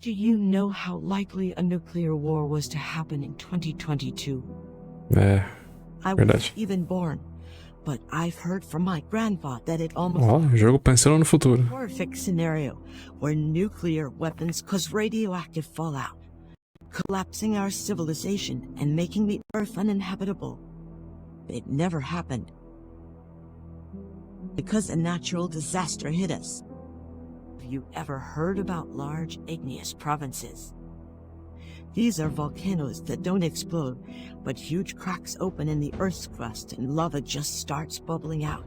Do you know how likely a nuclear war was to happen in 2022? É, I verdade. wasn't even born, but I've heard from my grandpa that it almost Ó, jogo pensando no futuro. perfect scenario where nuclear weapons cause radioactive fallout, collapsing our civilization and making the Earth uninhabitable. It never happened because a natural disaster hit us. Have you ever heard about large igneous provinces? These are volcanoes that don't explode, but huge cracks open in the Earth's crust and lava just starts bubbling out,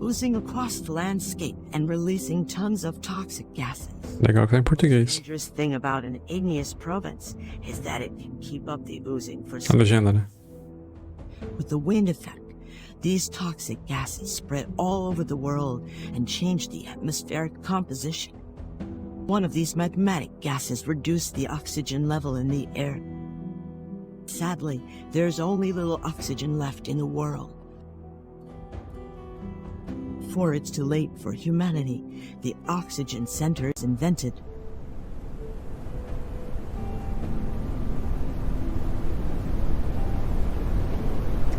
oozing across the landscape and releasing tons of toxic gases. Legal que tá em português. The dangerous thing about an igneous province is that it can keep up the oozing for A legenda, né? with the wind effect. These toxic gases spread all over the world and change the atmospheric composition. One of these magmatic gases reduced the oxygen level in the air. Sadly, there's only little oxygen left in the world. Before it's too late for humanity, the oxygen center is invented.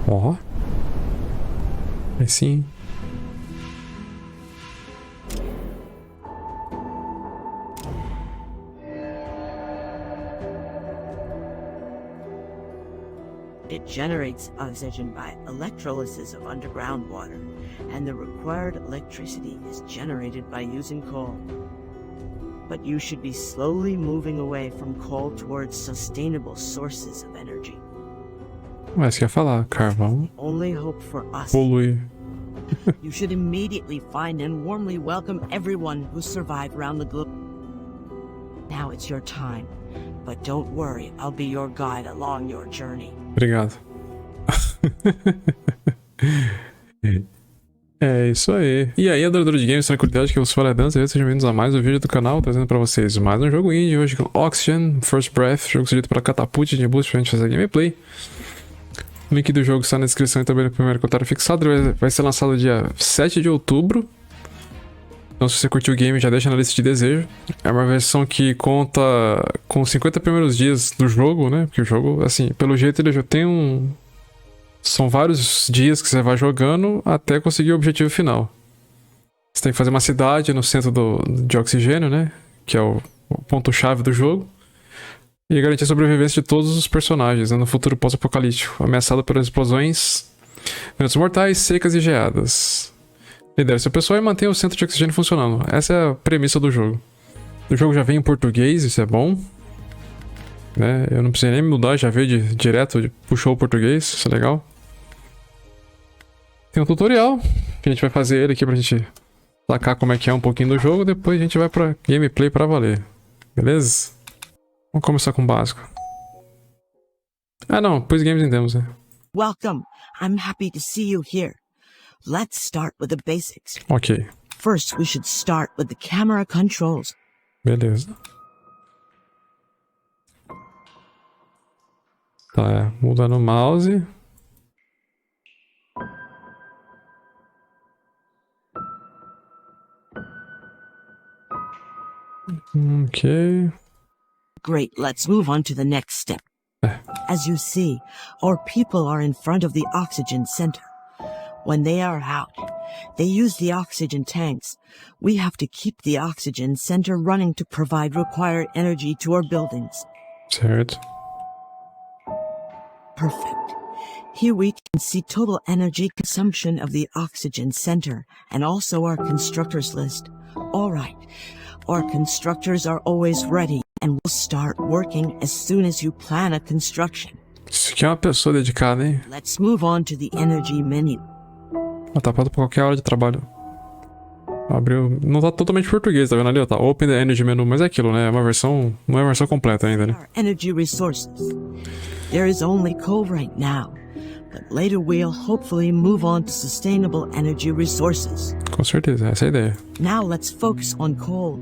Ó. Aí sim. It generates oxygen by electrolysis of underground water, and the required electricity is generated by using coal. But you should be slowly moving away from coal towards sustainable sources of energy. Mas que ia falar, carvão Only hope for us. polui. You should immediately find and warmly welcome everyone who survived around the globe. Now it's your time, but don't worry, I'll be your guide along your journey. Obrigado. É isso aí. E aí, adorador de games, tranquilidade, que eu sou o Apenas, sejam bem-vindos a mais um vídeo do canal, trazendo pra vocês mais um jogo indie, hoje com Oxygen, First Breath, jogo cedido pela Catapult de Boost pra gente fazer gameplay. O link do jogo está na descrição e também no primeiro comentário fixado, vai ser lançado dia 7 de outubro. Então se você curtiu o game, já deixa na lista de desejo. É uma versão que conta com 50 primeiros dias do jogo, né? Porque o jogo, assim, pelo jeito ele já tem um... São vários dias que você vai jogando até conseguir o objetivo final. Você tem que fazer uma cidade no centro de oxigênio, né? Que é o ponto-chave do jogo. E garantir a sobrevivência de todos os personagens, né, no futuro pós-apocalíptico, ameaçado pelas explosões, ventos mortais, secas e geadas. Lidere seu pessoal e mantenha o centro de oxigênio funcionando. Essa é a premissa do jogo. O jogo já vem em português, isso é bom. Né? Eu não precisei nem me mudar, já veio direto, puxou o português, isso é legal. Tem um tutorial, que a gente vai fazer ele aqui pra gente sacar como é que é um pouquinho do jogo, depois a gente vai pra gameplay pra valer. Beleza? Vamos começar com o básico. Ah não, pus games em demos, né? Welcome. I'm happy to see you here. Let's start with the basics. Ok, First, we should start with the camera controls. beleza. Tá, muda no mouse. Ok. Great, let's move on to the next step. As you see, our people are in front of the oxygen center. When they are out, they use the oxygen tanks. We have to keep the oxygen center running to provide required energy to our buildings. Certo. Perfect. Here we can see total energy consumption of the oxygen center and also our constructors list. All right. Our constructors are always ready and will start working as soon as you plan a construction. Isso aqui é uma pessoa dedicada, hein? Let's move on to the energy menu. Ela tá pronta pra qualquer hora de trabalho. Abriu. Não tá totalmente português, tá vendo ali? Ó, tá Open the Energy Menu, mas é aquilo, né? É uma versão. Não é a versão completa ainda, né? Our energy resources. There is only coal right now, but later we'll hopefully move on to sustainable energy resources. Com certeza, essa é a ideia. Now let's focus on coal.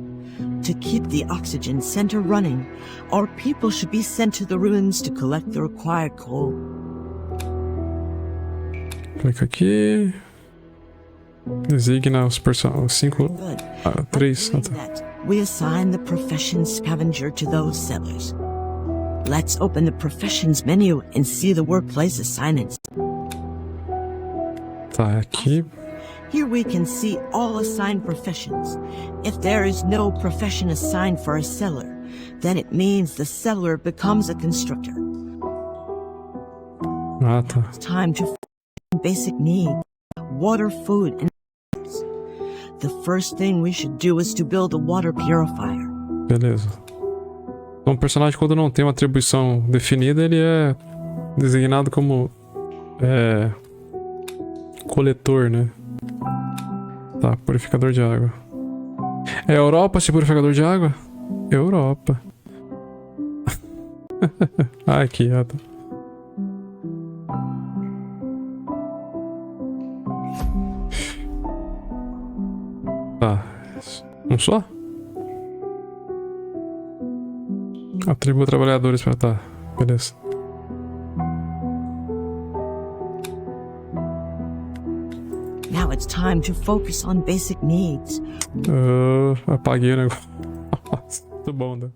To keep the oxygen center running, our people should be sent to the ruins to collect the required coal. Clica aqui. Designa os personagens. 5. Good. 3. Doing that, we assign the profession scavenger to those settlers. Let's open the professions menu and see the workplace assignments. Tá, aqui. Here we can see all assigned professions. If there is no profession assigned for a settler, then it means the settler becomes a constructor. Ah, tá. It's time to basic needs, water, food, and the first thing we should do is to build a water purifier. Beleza. Então, o personagem, quando não tem uma atribuição definida, ele é designado como coletor, né? Tá, purificador de água. É Europa esse purificador de água? Europa. Ah, aqui, tá. Tá. Um só? Atribua trabalhadores pra tá. Beleza. Now it's time to focus on basic needs. Apaguei o negócio. Nossa, muito bom, né?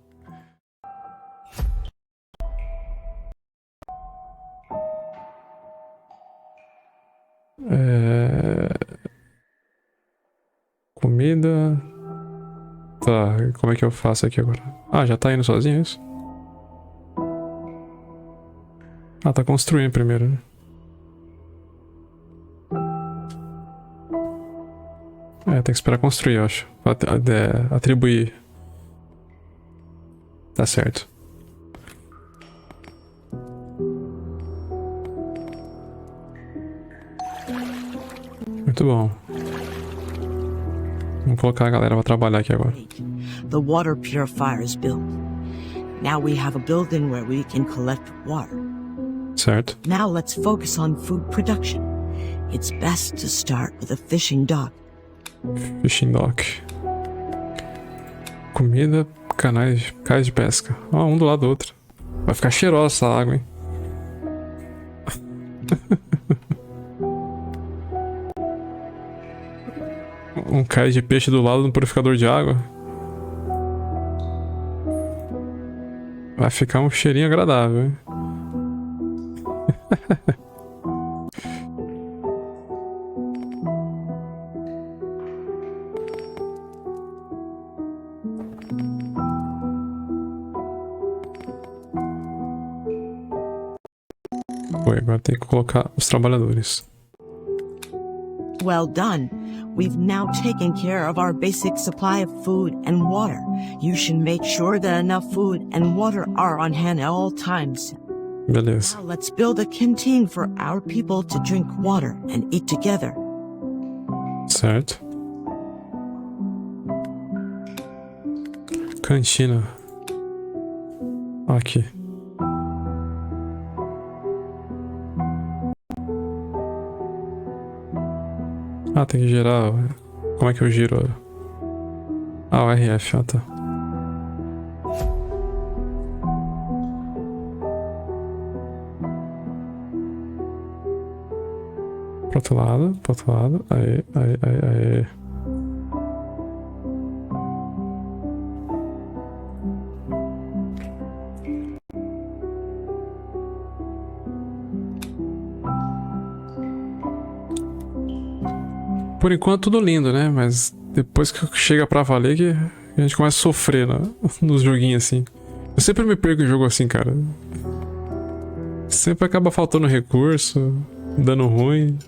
Comida. Tá, como é que eu faço aqui agora? Ah, já tá indo sozinho isso? Ah, tá construindo primeiro, né? Tem que esperar construir, eu acho. Atribuir. Tá certo. Muito bom. Vamos colocar a galera pra trabalhar aqui agora. The water purifier is built. Now we have a building where we can collect water. Certo. Now let's focus on food production. It's best to start with a fishing dock. Fishing dock. Comida, cais de pesca. Ó, um do lado do outro. Vai ficar cheirosa essa água, hein? Um cais de peixe do lado do purificador de água. Vai ficar um cheirinho agradável, hein? Agora tem que colocar os trabalhadores. Well done. We've now taken care of our basic supply of food and water. You should make sure that enough food and water are on hand at all times. Beleza. Now let's build a canteen for our people to drink water and eat together. Certo. Cantina. Aqui. Ah, tem que girar. Como é que eu giro? Ah, o RF, tá. Pro outro lado, pro outro lado. Aê. Por enquanto tudo lindo, né? Mas depois que chega pra valer que a gente começa a sofrer nos joguinhos assim. Eu sempre me perco em jogo assim, cara. Sempre acaba faltando recurso, dando ruim.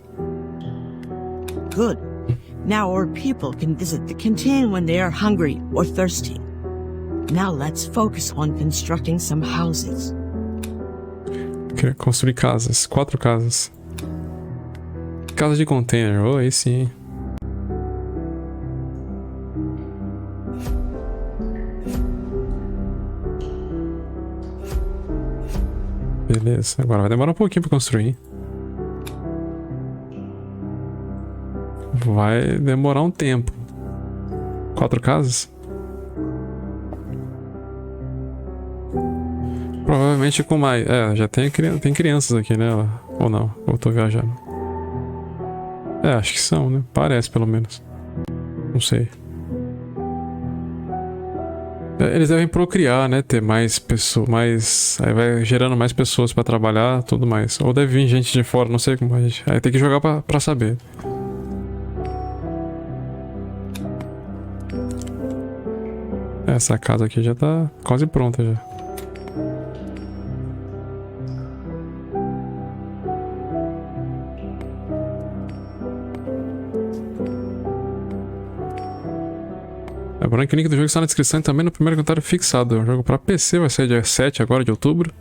Good. Now our people can visit the canteen when they are hungry or thirsty. Now let's focus on constructing some houses. Queria construir casas, 4 casas. Casa de container, oh, aí sim. Beleza, agora vai demorar um pouquinho pra construir, hein? Vai demorar um tempo. 4 casas? Provavelmente com mais... já tem crianças aqui, né? Ou não? Ou tô viajando? É, acho que são, né? Parece, pelo menos. Não sei. Eles devem procriar, né? Ter mais pessoas, mais... Aí vai gerando mais pessoas pra trabalhar, tudo mais. Ou deve vir gente de fora, não sei como a gente... Aí tem que jogar pra saber. Essa casa aqui já tá quase pronta já. Lembrando que o link do jogo está na descrição e também no primeiro comentário fixado. É um jogo para PC, vai sair dia 7 agora de outubro.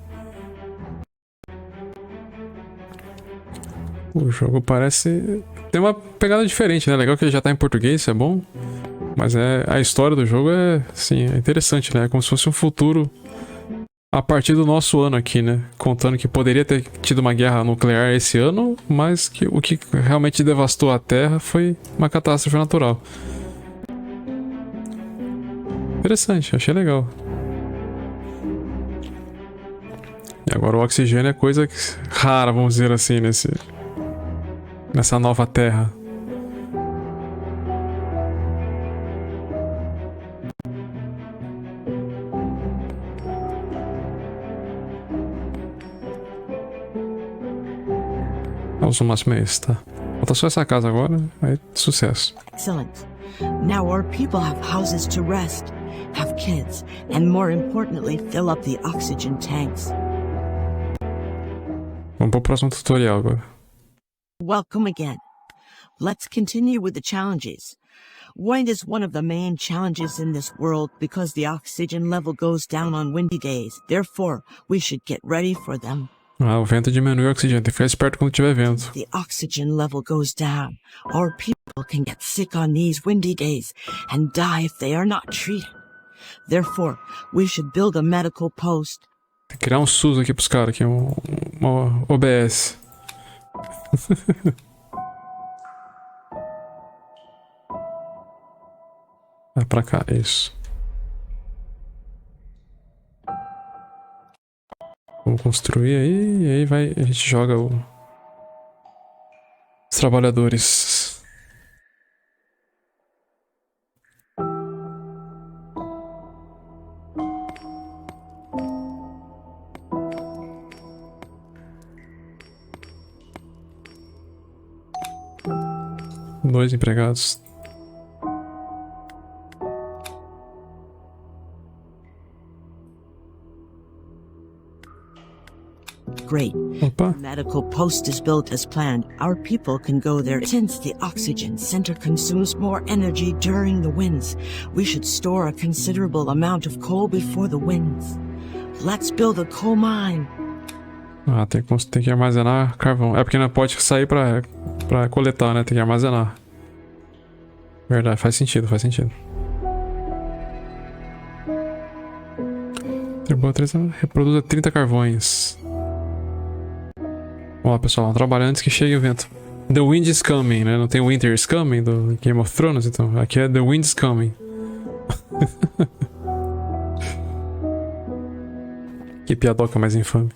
O jogo parece... Tem uma pegada diferente, né? Legal que ele já tá em português, isso é bom. Mas a história do jogo é, assim, é interessante, né? É como se fosse um futuro a partir do nosso ano aqui, né? Contando que poderia ter tido uma guerra nuclear esse ano, mas que o que realmente devastou a Terra foi uma catástrofe natural. Interessante, achei legal. E agora o oxigênio é coisa rara, vamos dizer assim, nessa nova Terra. Vamos no máximo é esse, tá? Falta só essa casa agora, aí sucesso. Excellent. Now our people have houses to rest, have kids, and more importantly, fill up the oxygen tanks. Vamos pro próximo tutorial agora. Welcome again. Let's continue with the challenges. Wind is one of the main challenges in this world because the oxygen level goes down on windy days. Therefore, we should get ready for them. Ah, o vento diminui o oxigênio, tem que ficar esperto quando tiver vento. The oxygen level goes down. Our people can get sick on these windy days and die if they are not treated. Therefore, we should build a medical post. Tem que criar um SUS aqui pros caras, aqui, uma OBS. Vai pra cá, isso. Vamos construir aí, e aí a gente joga os trabalhadores. Dois empregados. Great. Opa. Medical post is built as planned. Our people can go there. Since the oxygen center consumes more energy during the winds, we should store a considerable amount of coal before the winds. Let's build a coal mine. Ah, tem que armazenar carvão. É porque não pode sair pra coletar, né? Tem que armazenar. Verdade, faz sentido, faz sentido. Triboa 3, reproduza 30 carvões. Vamos lá, pessoal, vamos trabalhar antes que chegue o vento. The wind is coming, né? Não tem Winter is coming do Game of Thrones, então. Aqui é The wind is coming. Que piadoca mais infame.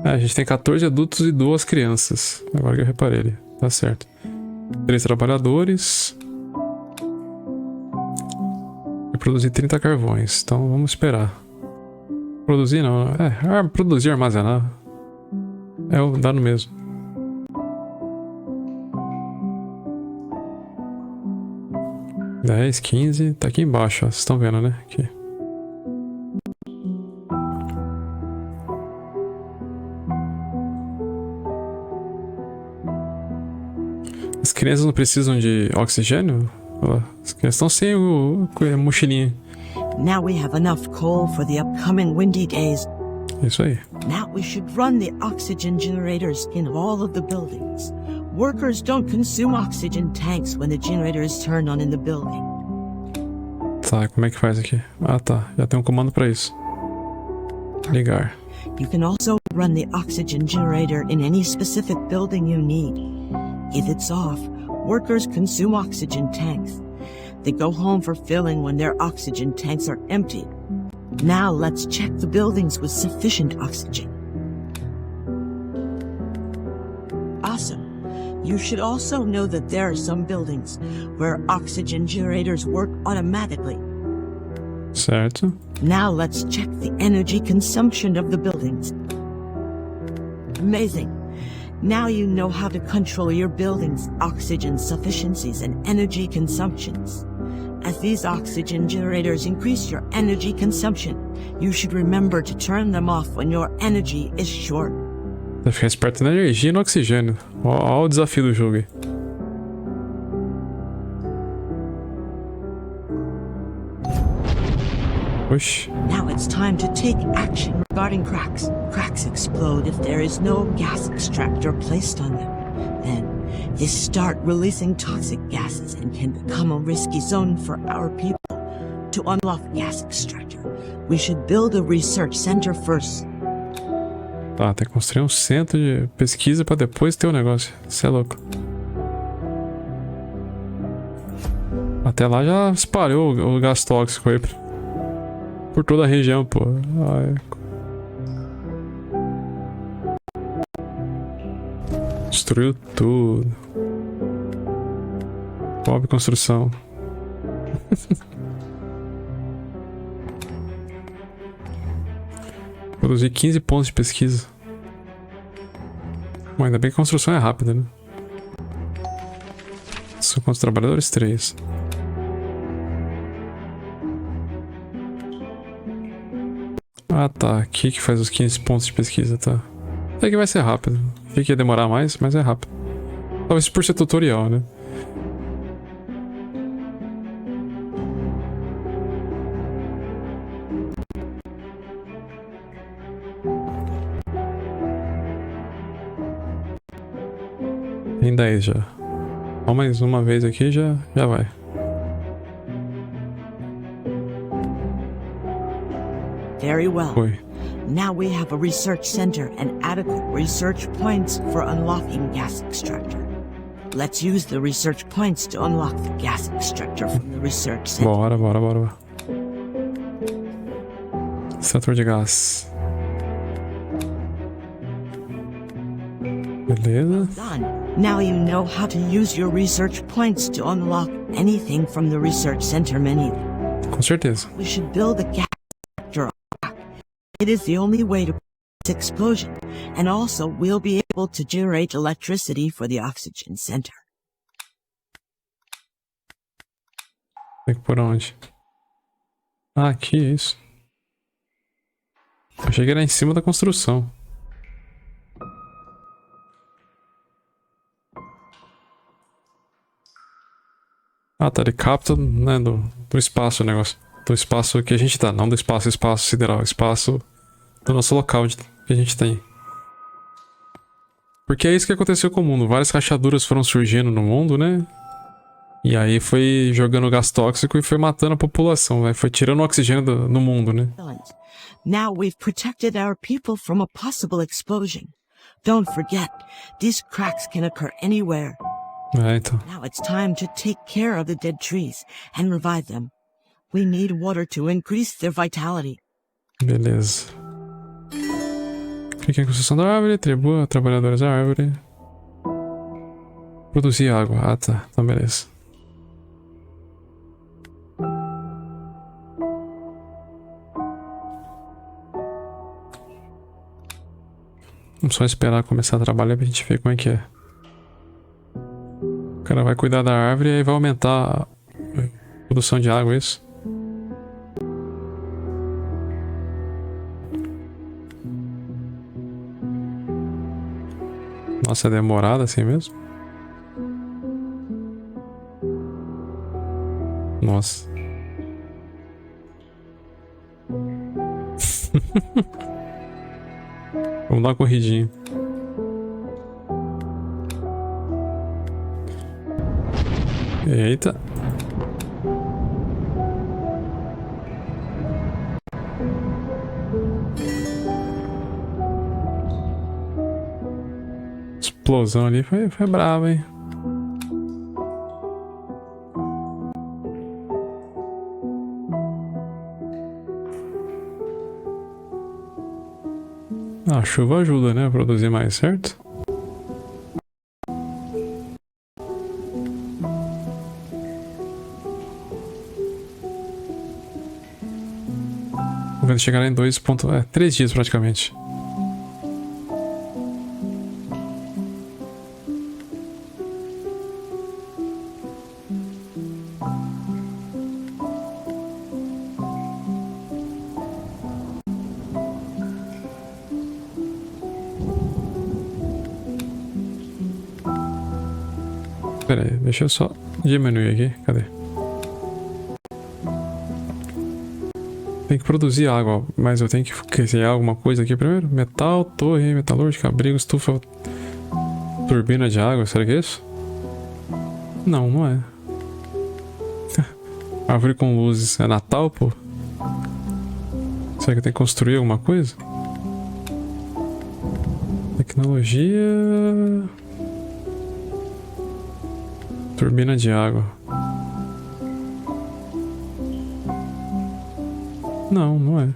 A gente tem 14 adultos e 2 crianças. Agora que eu reparei ali. Tá certo. 3 trabalhadores. E produzir 30 carvões. Então vamos esperar. Produzir não. Produzir, armazenar. Dá no mesmo. (10, 15). Tá aqui embaixo, ó. Vocês estão vendo, né? Aqui. As crianças não precisam de oxigênio? As crianças estão sem a mochilinha. Now we have enough coal for the upcoming windy days. Isso aí. Now we should run the oxygen generators in all of the buildings. Workers don't consume oxygen tanks when the generator is turned on in the building. Tá, como é que faz aqui? Ah, tá. Já tem um comando pra isso. Ligar. You can also run the oxygen generator in any specific building you need. If it's off, workers consume oxygen tanks. They go home for filling when their oxygen tanks are empty. Now let's check the buildings with sufficient oxygen. Awesome. You should also know that there are some buildings where oxygen generators work automatically. Certo. Now let's check the energy consumption of the buildings. Amazing. Now you know how to control your building's oxygen sufficiencies and energy consumptions. As these oxygen generators increase your energy consumption, you should remember to turn them off when your energy is short. Vai ficar esperto na energia e no oxigênio. Ó o desafio do jogo aí. Oxi. Now it's time to take action regarding cracks. Cracks explode if there is no gas extractor placed on them. Then, they start releasing toxic gases and can become a risky zone for our people. To unlock gas extractor, we should build a research center first. Tá, tem que construir um centro de pesquisa pra depois ter o negócio. Isso é louco. Até lá já espalhou o gás tóxico aí por toda a região, pô. Ai. Destruiu tudo. Pobre construção. Produzir 15 pontos de pesquisa. Bom, ainda bem que a construção é rápida, né? São quantos trabalhadores? 3. Ah, tá. Aqui que faz os 15 pontos de pesquisa, tá. Até que vai ser rápido. Achei que ia demorar mais, mas é rápido. Talvez por ser tutorial, né? Tem 10 já. Só mais uma vez aqui já vai. Very well. Foi. Now we have a research center and adequate research points for unlocking gas extractor. Let's use the research points to unlock the gas extractor from the research center. Bora. Setor de gás. Beleza. Done. Now you know how to use your research points to unlock anything from the research center menu. Com certeza. We should build a gas extractor. It is the only way to this explosion, and also we'll be able to generate electricity for the oxygen center. Tem que por onde? Ah, aqui é isso. Achei que era em cima da construção. Ah, tá. Ele capta, né, do espaço o negócio. Do espaço que a gente tá. Não do espaço sideral. Espaço do nosso local que a gente tem. Porque é isso que aconteceu com o mundo. Várias rachaduras foram surgindo no mundo, né? E aí foi jogando gás tóxico e foi matando a população, né? Foi tirando o oxigênio no mundo, né? Now we've protected our people from a possible explosion. Don't forget, these cracks can occur anywhere. É, então. Now it's time to take care of the dead trees and revive them. We need water to increase their vitality. Beleza. Clique em construção da árvore, atribua trabalhadores da árvore. Produzir água. Ah, tá. Então, beleza. Vamos só esperar começar a trabalhar pra gente ver como é que é. O cara vai cuidar da árvore e aí vai aumentar a produção de água, é isso? Nossa, é demorado assim mesmo? Nossa. Vamos dar uma corridinha. Eita. explosão ali foi brava, hein? A chuva ajuda, né? A produzir mais, certo? Vou chegar em 3 dias praticamente. Pera aí, deixa eu só diminuir aqui. Cadê? Tem que produzir água, mas eu tenho que criar alguma coisa aqui primeiro. Metal, torre, metalúrgica, abrigo, estufa, turbina de água. Será que é isso? Não, não é. Árvore com luzes. É Natal, pô? Será que eu tenho que construir alguma coisa? Tecnologia... Turbina de água. Não, não é.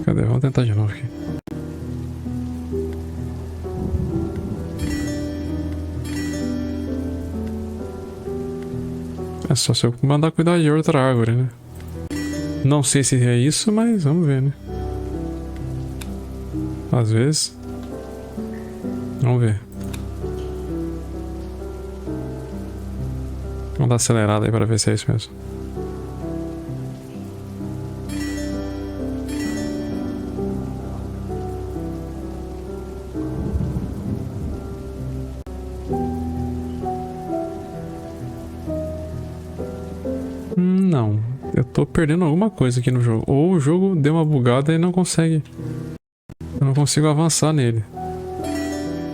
Cadê? Vamos tentar de novo aqui. É só se eu mandar cuidar de outra árvore, né? Não sei se é isso, mas vamos ver, né? Às vezes. Vamos ver. Vamos dar acelerada aí para ver se é isso mesmo. Não. Eu tô perdendo alguma coisa aqui no jogo. Ou o jogo deu uma bugada e não consegue. Eu não consigo avançar nele.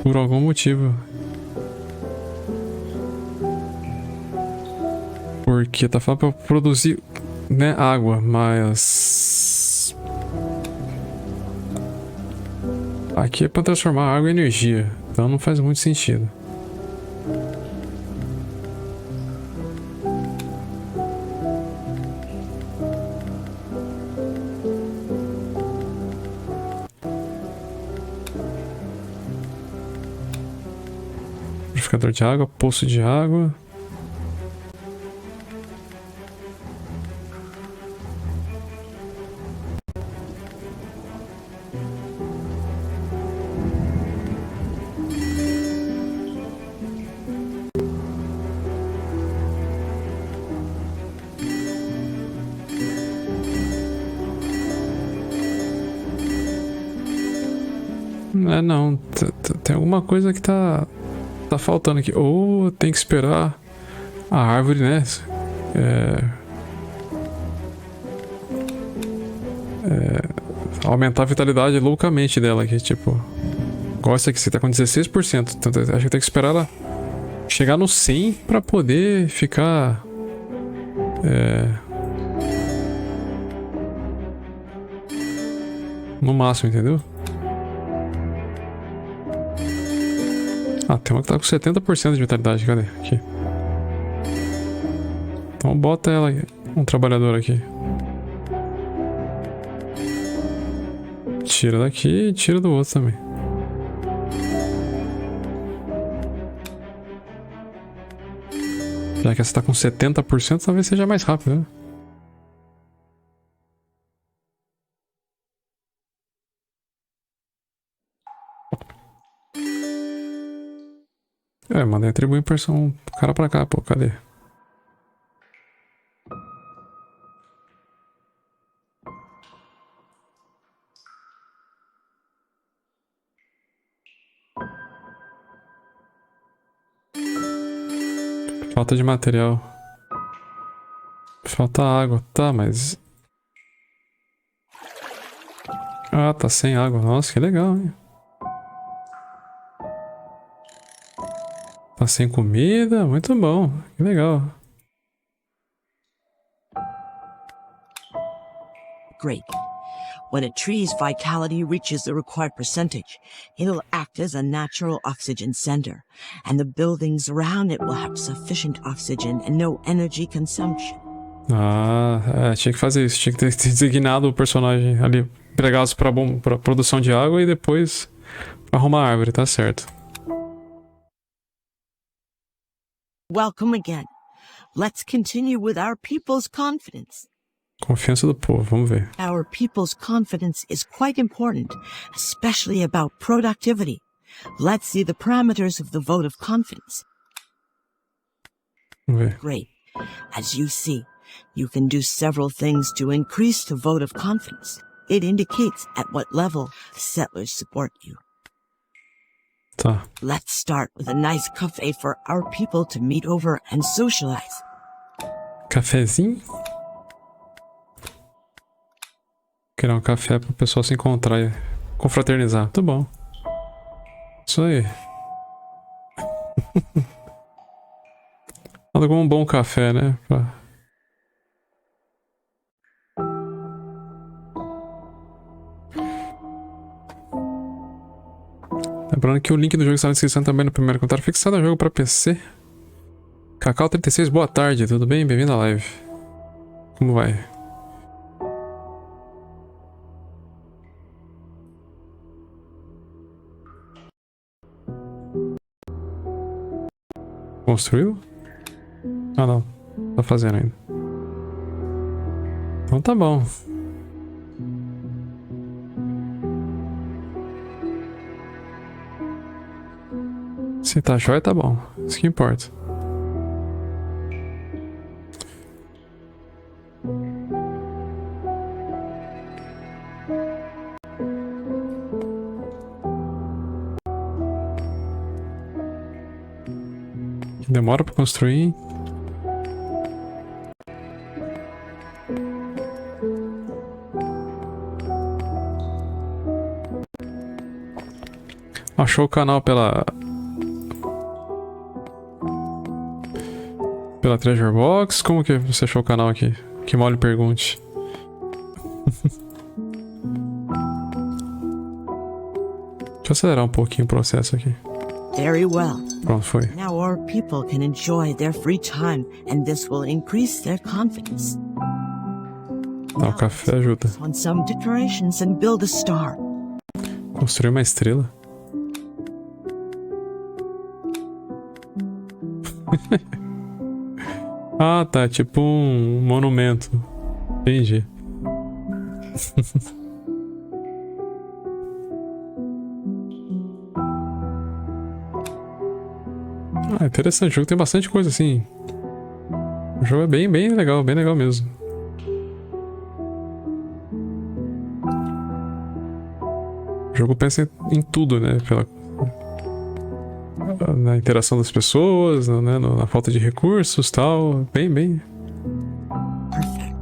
Por algum motivo. Porque tá falando pra eu produzir, né, água, mas... Aqui é pra transformar água em energia. Então não faz muito sentido. Purificador de água, poço de água. É, não, tem alguma coisa que tá faltando aqui. Ou tem que esperar a árvore, né? Aumentar a vitalidade loucamente dela aqui, tipo. Gosta que você tá com 16%. Então acho que tem que esperar ela chegar no 100 pra poder ficar. No máximo, entendeu? Ah, tem uma que tá com 70% de vitalidade, cadê? Aqui. Então bota ela aqui, um trabalhador aqui. Tira daqui e tira do outro também. Já que essa tá com 70%, talvez seja mais rápido, né? Mandei atribuir um cara pra cá, pô, cadê? Falta de material. Falta água, tá, mas... Ah, tá sem água, nossa, que legal, hein? Tá sem comida? Muito bom. Que legal. Great. When a tree's vitality reaches the required percentage, it'll act as a natural oxygen sender, and the buildings around it will have sufficient oxygen and no energy consumption. Ah, tinha que fazer isso. Tinha que ter designado o personagem ali, empregados pra produção de água e depois arrumar a árvore, tá certo. Welcome again. Let's continue with our people's confidence. Confiança do povo, vamos ver. Our people's confidence is quite important, especially about productivity. Let's see the parameters of the vote of confidence. Vamos ver. Great. As you see, you can do several things to increase the vote of confidence. It indicates at what level settlers support you. Tá. Let's start with a nice cafe for our people to meet over and socialize. Cafezinho? Criar um café para o pessoal se encontrar e confraternizar. Muito bom. Isso aí. Nada como um bom café, né? Lembrando que o link do jogo está na descrição também no primeiro comentário fixado. É um jogo para PC. Cacau36, boa tarde, tudo bem? Bem-vindo à live. Como vai? Construiu? Ah, não. Tá fazendo ainda. Então tá bom. Se tá jóia, tá bom. Isso que importa. Demora pra construir. Achou o canal pela Treasure Box? Como que você achou o canal aqui? Que mal lhe pergunte. Deixa eu acelerar um pouquinho o processo aqui. Very well. Pronto, foi. Now our people can enjoy their free time, and this will increase their confidence. Ah, o café ajuda. On some decorations and build a star. Construir uma estrela. Ah, tá. Tipo um monumento. Entendi. Ah, interessante. O jogo tem bastante coisa assim. O jogo é bem legal mesmo. O jogo pensa em tudo, né? Na interação das pessoas, né? Na falta de recursos e tal. Bem. Perfect.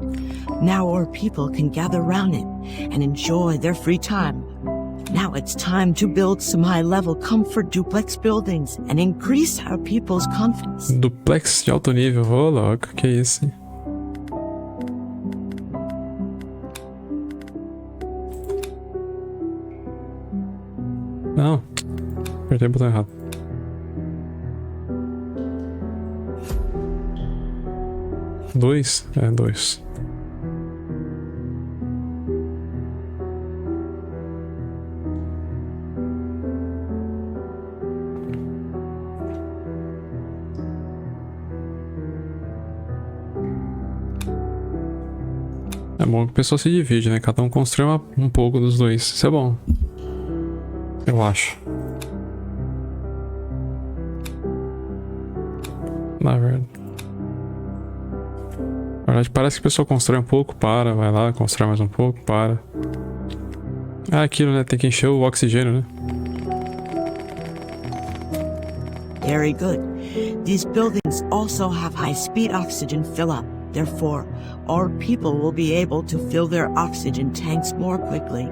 Now our people can gather around it and enjoy their free time. Now it's time to build some high-level comfort duplex buildings and increase our people's confidence. Duplex de alto nível, ô louco, que isso, hein? Não, apertei o botão errado. Dois? É, 2. É bom que o pessoal se divide, né? Cada um constrói um pouco dos dois. Isso é bom. Eu acho. Na verdade. Na verdade, parece que o pessoal constrói um pouco, para, vai lá, constrói mais um pouco, para. Ah, aquilo, né? Tem que encher o oxigênio, né? Very good. These buildings also have high-speed oxygen fill-up. Therefore, our people will be able to fill their oxygen tanks more quickly.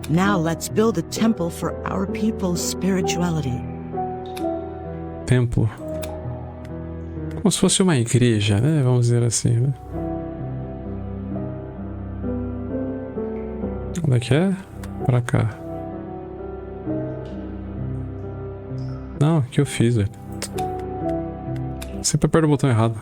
Now let's build a temple for our people's spirituality. templo. Como se fosse uma igreja, né? Vamos dizer assim, né? Onde é que é? Pra cá. Não, o que eu fiz, velho? Sempre aperto o botão errado.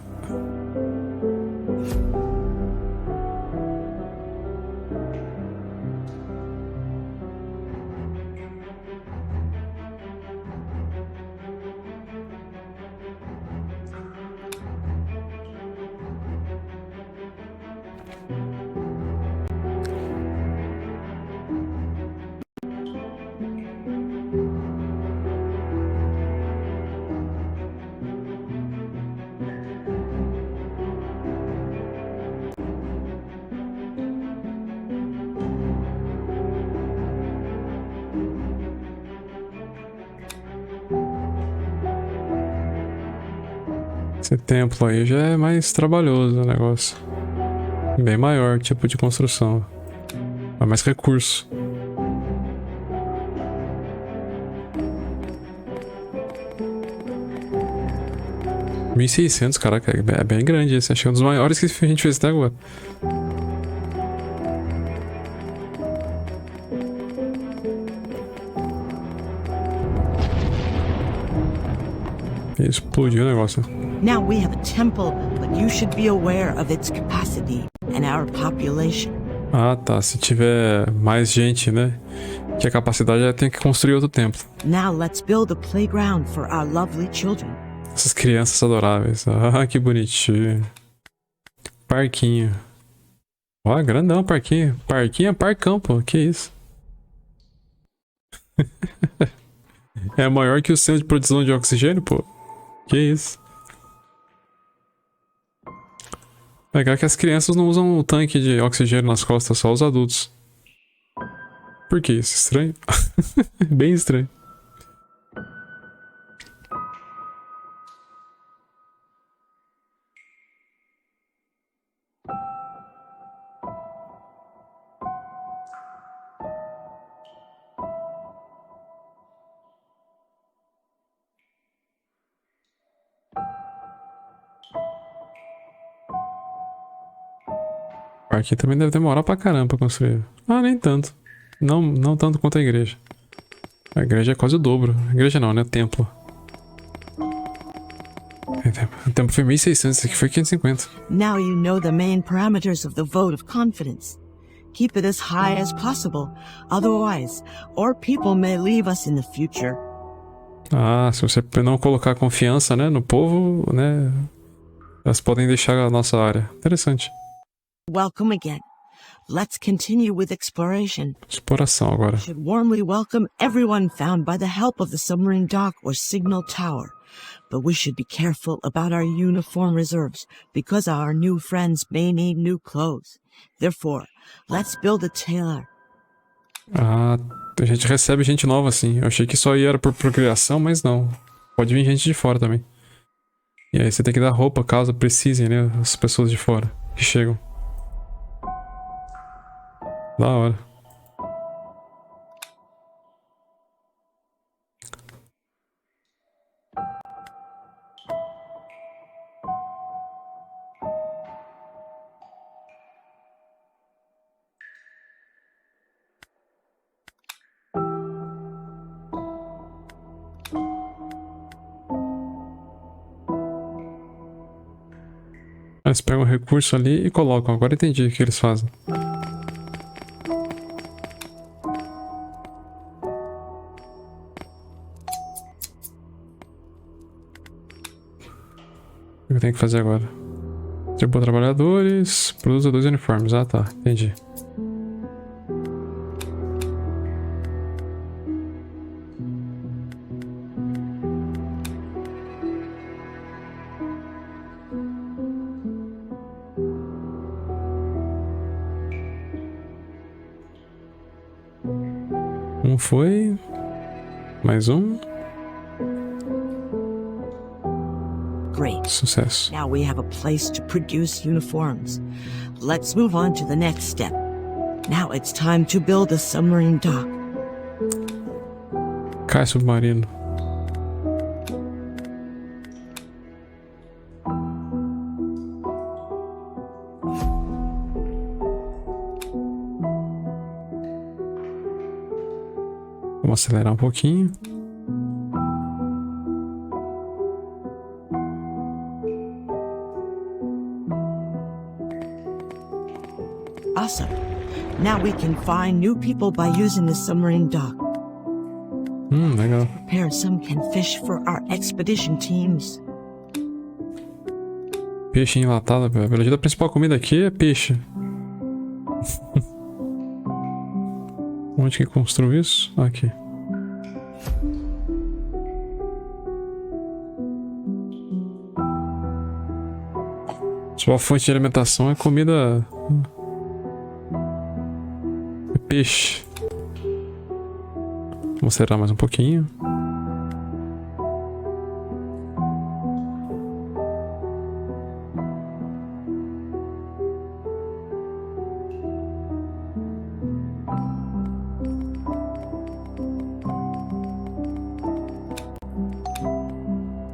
Esse templo aí já é mais trabalhoso o negócio. Bem maior tipo de construção. Vai mais recurso. $1.600, caraca, é bem grande esse. Acho que é um dos maiores que a gente fez até agora. Explodiu o negócio. Now we have a temple, but you should be aware of its capacity and our population. Ah, tá. Se tiver mais gente, né? Que a capacidade é ter que construir outro templo. Now let's build a playground for our lovely children. Essas crianças adoráveis. Ah, que bonitinho. Parquinho. Ó, grandão parquinho. Parquinho é parcão, pô. Que isso? É maior que o centro de produção de oxigênio, pô. Que isso? Legal que as crianças não usam o tanque de oxigênio nas costas, só os adultos. Por que isso? Estranho? Bem estranho. Aqui também deve demorar pra caramba pra construir. Ah, nem tanto. Não tanto quanto a igreja. A igreja é quase o dobro. A igreja não, né? Templo. O templo foi 1.600, esse aqui foi 550. Now you know the main parameters of the vote of confidence. Keep it as high as possible. Otherwise, or people may leave us in the future. Ah, se você não colocar confiança, né, no povo, né, elas podem deixar a nossa área. Interessante. Welcome again. Let's continue with exploration. Exploração agora. We should warmly welcome everyone found by the help of the submarine dock or signal tower. But we should be careful about our uniform reserves because our new friends may need new clothes. Therefore, let's build a tailor. Ah, a gente recebe gente nova assim. Eu achei que só ia era por procriação, mas não. Pode vir gente de fora também. E aí você tem que dar roupa caso precisem, né, as pessoas de fora que chegam. Da hora. Eles pegam o recurso ali e colocam. Agora entendi o que eles fazem. O que eu tenho que fazer agora? Distribua trabalhadores, produza 2 uniformes. Ah, tá. Entendi. Um foi. Mais um. Great. Sucesso. Now we have a place to produce uniforms. Let's move on to the next step. Now it's time to build a submarine dock. Cai submarino. Vamos acelerar um pouquinho. Awesome. Now we can find new people by using the submarine dock. Legal. Prepare some fish for our expedition teams. Peixe enlatado. A biologia da principal comida aqui é peixe. Onde que construiu isso? Aqui. Sua fonte de alimentação é comida... é peixe. Vamos acelerar mais um pouquinho.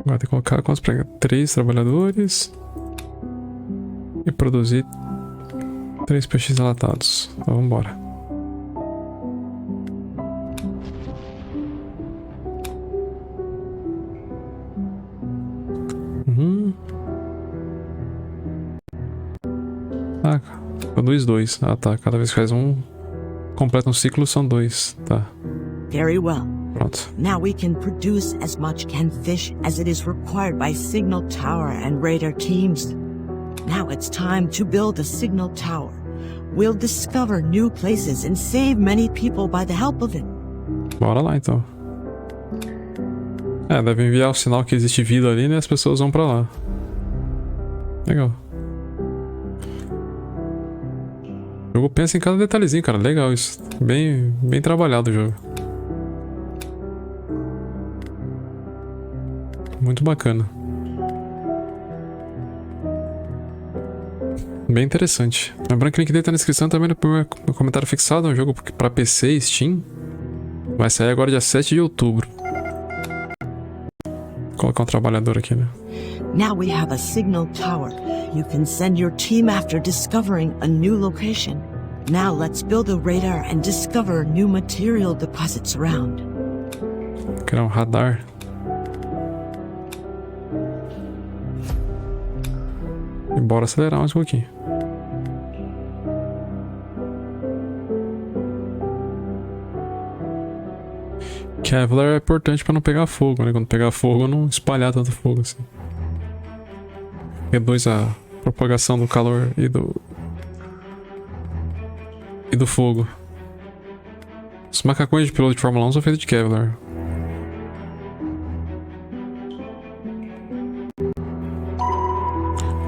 Agora tem que colocar quantos para 3 trabalhadores e produzir 3 peixes enlatados. Então, vamos embora. Ah, produz 2. Ah, tá. Cada vez que faz um, completa um ciclo, são 2. Tá. Very well. Pronto. Now we can produce as much canned fish as it is required by signal tower and radar teams. Now it's time to build a signal tower. We'll discover new places and save many people by the help of it. Bora lá então. É, deve enviar o sinal que existe vida ali, né? As pessoas vão pra lá. Legal. O jogo pensa em cada detalhezinho, cara. Legal isso. Bem trabalhado o jogo. Muito bacana. Bem interessante. Lembrando que o link dele tá na descrição também no comentário fixado. É um jogo para PC e Steam. Vai sair agora dia 7 de outubro. Vou colocar um trabalhador aqui, né? Now we have a signal tower. You can send your team after discovering a new location. Now let's build a radar and discover new material deposits around. Criar um radar. E bora acelerar mais um pouquinho. Kevlar é importante para não pegar fogo, né? Quando pegar fogo, não espalhar tanto fogo assim. Reduz a propagação do calor e do fogo. Os macacões de piloto de Fórmula 1 são feitos de Kevlar.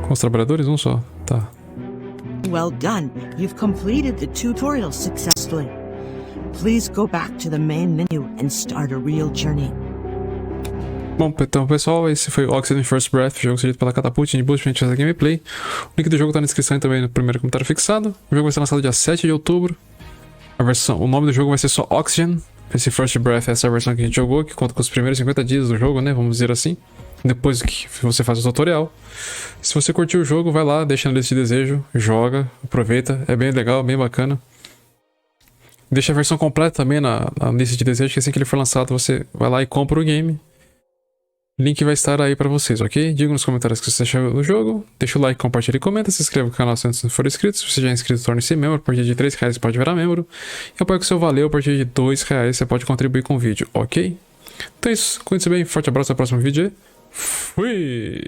Com os trabalhadores? Um só. Tá. Well done. You've completed the tutorial successfully. Please go back to the main menu and start a real journey. Bom, então pessoal, esse foi Oxygen First Breath, jogo cedido pela Catapult INDIES pra gente fazer gameplay. O link do jogo tá na descrição e também no primeiro comentário fixado. O jogo vai ser lançado dia 7 de outubro. O nome do jogo vai ser só Oxygen. Esse First Breath é essa versão que a gente jogou, que conta com os primeiros 50 dias do jogo, né? Vamos dizer assim. Depois que você faz o tutorial. Se você curtiu o jogo, vai lá, deixa na lista de desejo, joga, aproveita. É bem legal, bem bacana. Deixa a versão completa também na lista de desejo, que assim que ele for lançado, você vai lá e compra o game. Link vai estar aí pra vocês, ok? Diga nos comentários o que você achou do jogo. Deixa o like, compartilha e comenta. Se inscreva no canal se não for inscrito. Se você já é inscrito, torne-se membro. A partir de R$3 você pode virar membro. E apoio com o seu valeu. A partir de R$2 você pode contribuir com o vídeo, ok? Então é isso. Cuide-se bem. Forte abraço. Até o próximo vídeo. Fui!